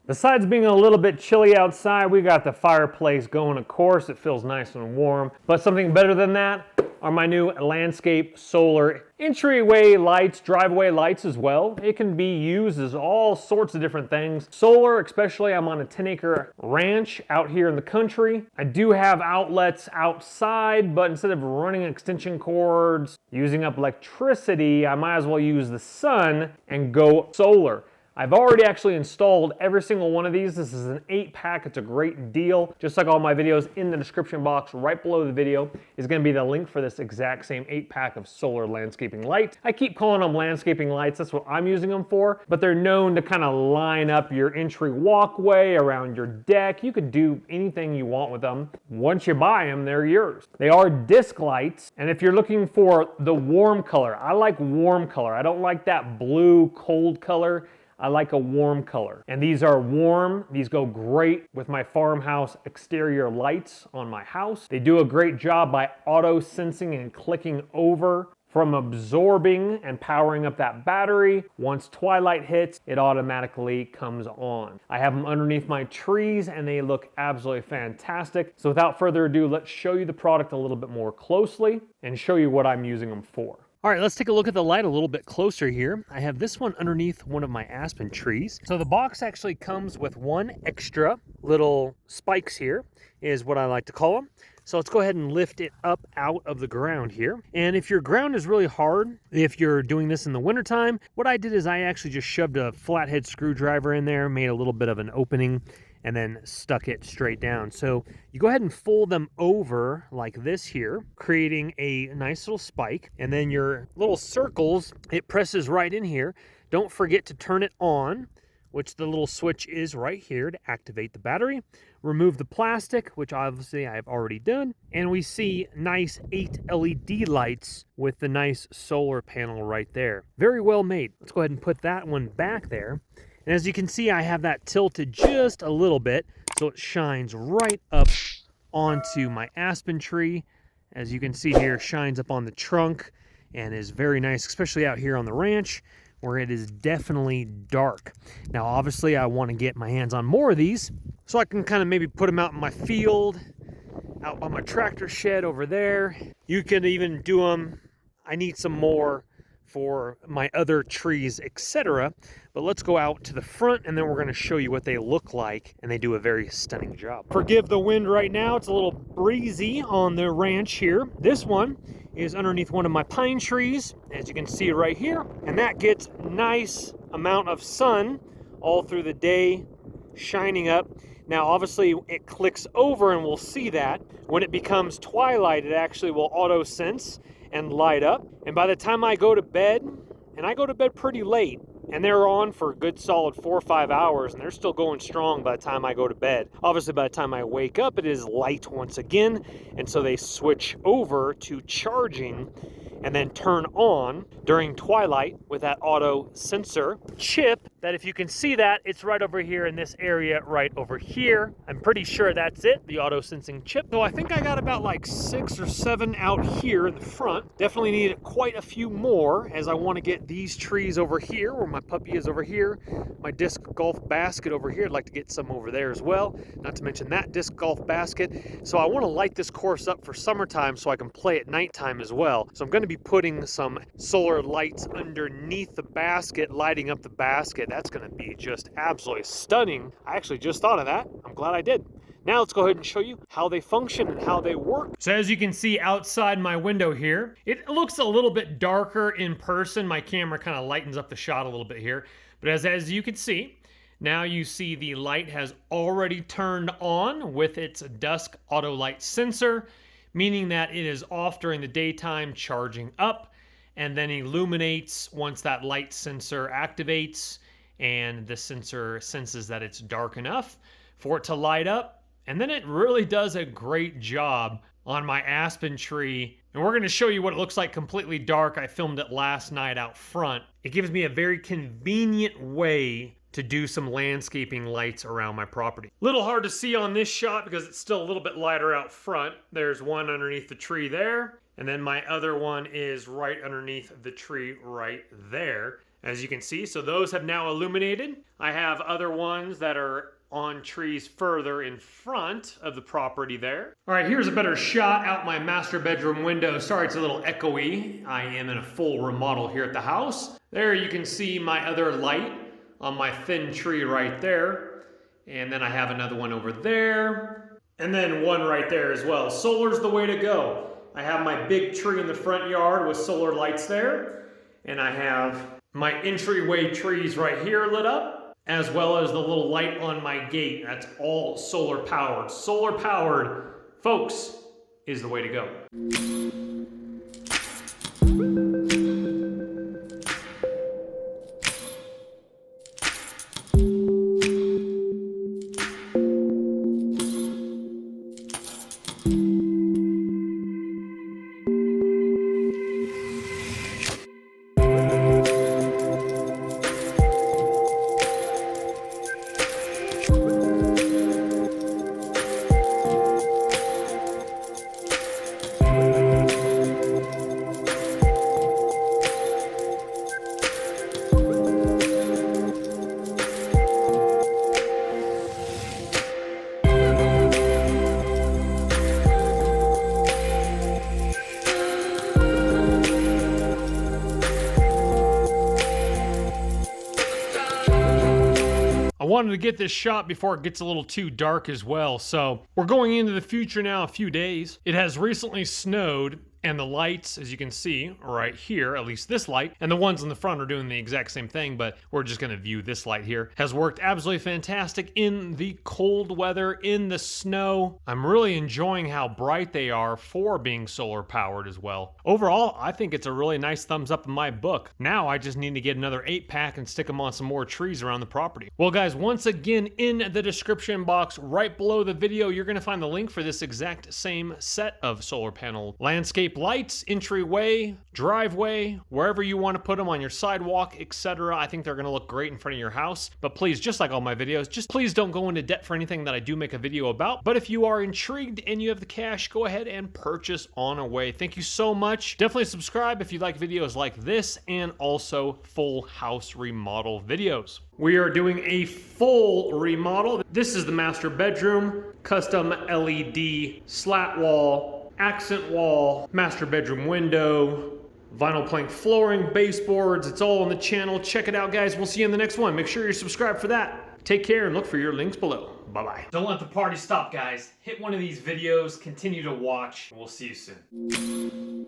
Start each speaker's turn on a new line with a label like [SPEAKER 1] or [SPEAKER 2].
[SPEAKER 1] Besides being a little bit chilly outside, we got the fireplace going, of course. It feels nice and warm. But something better than that are my new landscape solar entryway lights, driveway lights as well. It can be used as all sorts of different things. Solar, especially, I'm on a 10-acre ranch out here in the country. I do have outlets outside, but instead of running extension cords, using up electricity, I might as well use the sun and go solar. I've already actually installed every single one of these. This is an 8-pack. It's a great deal. Just like all my videos, in the description box right below the video is going to be the link for this exact same 8-pack of solar landscaping light. I keep calling them landscaping lights. That's what I'm using them for. But they're known to kind of line up your entry walkway, around your deck. You could do anything you want with them. Once you buy them, they're yours. They are disc lights. And if you're looking for the warm color, I like warm color. I don't like that blue cold color. I like a warm color. And these are warm. These go great with my farmhouse exterior lights on my house. They do a great job by auto sensing and clicking over from absorbing and powering up that battery. Once twilight hits, it automatically comes on. I have them underneath my trees and they look absolutely fantastic. So without further ado, let's show you the product a little bit more closely and show you what I'm using them for. All right, let's take a look at the light a little bit closer here. I have this one underneath one of my aspen trees. So the box actually comes with one extra little spikes here, is what I like to call them. So let's go ahead and lift it up out of the ground here. And if your ground is really hard, if you're doing this in the wintertime, what I did is I actually just shoved a flathead screwdriver in there, made a little bit of an opening, and then stuck it straight down. So you go ahead and fold them over like this here, creating a nice little spike. And then your little circles, it presses right in here. Don't forget to turn it on, which the little switch is right here to activate the battery. Remove the plastic, which obviously I've already done. And we see nice 8 LED lights with the nice solar panel right there. Very well made. Let's go ahead and put that one back there. And as you can see, I have that tilted just a little bit, so it shines right up onto my aspen tree. As you can see here, shines up on the trunk and is very nice, especially out here on the ranch where it is definitely dark. Now, obviously, I want to get my hands on more of these so I can kind of maybe put them out in my field, out by my tractor shed over there. You can even do them. I need some more for my other trees, etc. But let's go out to the front and then we're going to show you what they look like, and they do a very stunning job. Forgive the wind right now, it's a little breezy on the ranch here. This one is underneath one of my pine trees, as you can see right here, and that gets nice amount of sun all through the day shining up. Now obviously it clicks over and we'll see that when it becomes twilight, it actually will auto sense and light up. And by the time I go to bed, and I go to bed pretty late, and they're on for a good solid 4 or 5 hours, and they're still going strong by the time I go to bed. Obviously, by the time I wake up, it is light once again, and so they switch over to charging and then turn on during twilight with that auto sensor chip that, if you can see that, it's right over here in this area right over here. I'm pretty sure that's it, the auto sensing chip. So I think I got about like 6 or 7 out here in the front. Definitely need quite a few more, as I want to get these trees over here where my puppy is over here, my disc golf basket over here. I'd like to get some over there as well, not to mention that disc golf basket. So I want to light this course up for summertime so I can play at nighttime as well. So I'm going to be putting some solar lights underneath the basket, lighting up the basket. That's going to be just absolutely stunning. I actually just thought of that. I'm glad I did. Now let's go ahead and show you how they function and how they work. So as you can see outside my window here, it looks a little bit darker in person. My camera kind of lightens up the shot a little bit here. But as you can see, now you see the light has already turned on with its dusk auto light sensor, meaning that it is off during the daytime, charging up, and then illuminates once that light sensor activates, and the sensor senses that it's dark enough for it to light up. And then it really does a great job on my aspen tree. And we're going to show you what it looks like completely dark. I filmed it last night out front. It gives me a very convenient way to do some landscaping lights around my property. Little hard to see on this shot because it's still a little bit lighter out front. There's one underneath the tree there, and then my other one is right underneath the tree right there. as you can see. So those have now illuminated. I have other ones that are on trees further in front of the property there. All right, here's a better shot out my master bedroom window. Sorry, it's a little echoey. I am in a full remodel here at the house. There you can see my other light on my thin tree right there. And then I have another one over there. And then one right there as well. Solar's the way to go. I have my big tree in the front yard with solar lights there. And I have my entryway trees right here lit up, as well as the little light on my gate. That's all solar powered. Solar powered, folks, is the way to go. I wanted to get this shot before it gets a little too dark as well. So we're going into the future now, a few days. It has recently snowed, and the lights, as you can see right here, at least this light, and the ones in the front are doing the exact same thing, but we're just gonna view this light here, has worked absolutely fantastic in the cold weather, in the snow. I'm really enjoying how bright they are for being solar powered as well. Overall, I think it's a really nice thumbs up in my book. Now I just need to get another 8-pack and stick them on some more trees around the property. Well guys, once again, in the description box right below the video, you're gonna find the link for this exact same set of solar panel landscape lights, entryway, driveway, wherever you want to put them on your sidewalk, etc. I think they're going to look great in front of your house. But please, just like all my videos, just please don't go into debt for anything that I do make a video about. But if you are intrigued and you have the cash, go ahead and purchase on away. Thank you so much. Definitely subscribe if you like videos like this and also full house remodel videos. We are doing a full remodel. This is the master bedroom, custom LED slat wall, accent wall, master bedroom window, vinyl plank flooring, baseboards. It's all on the channel. Check it out, guys. We'll see you in the next one. Make sure you're subscribed for that. Take care and look for your links below. Bye-bye. Don't let the party stop, guys. Hit one of these videos, continue to watch, and we'll see you soon.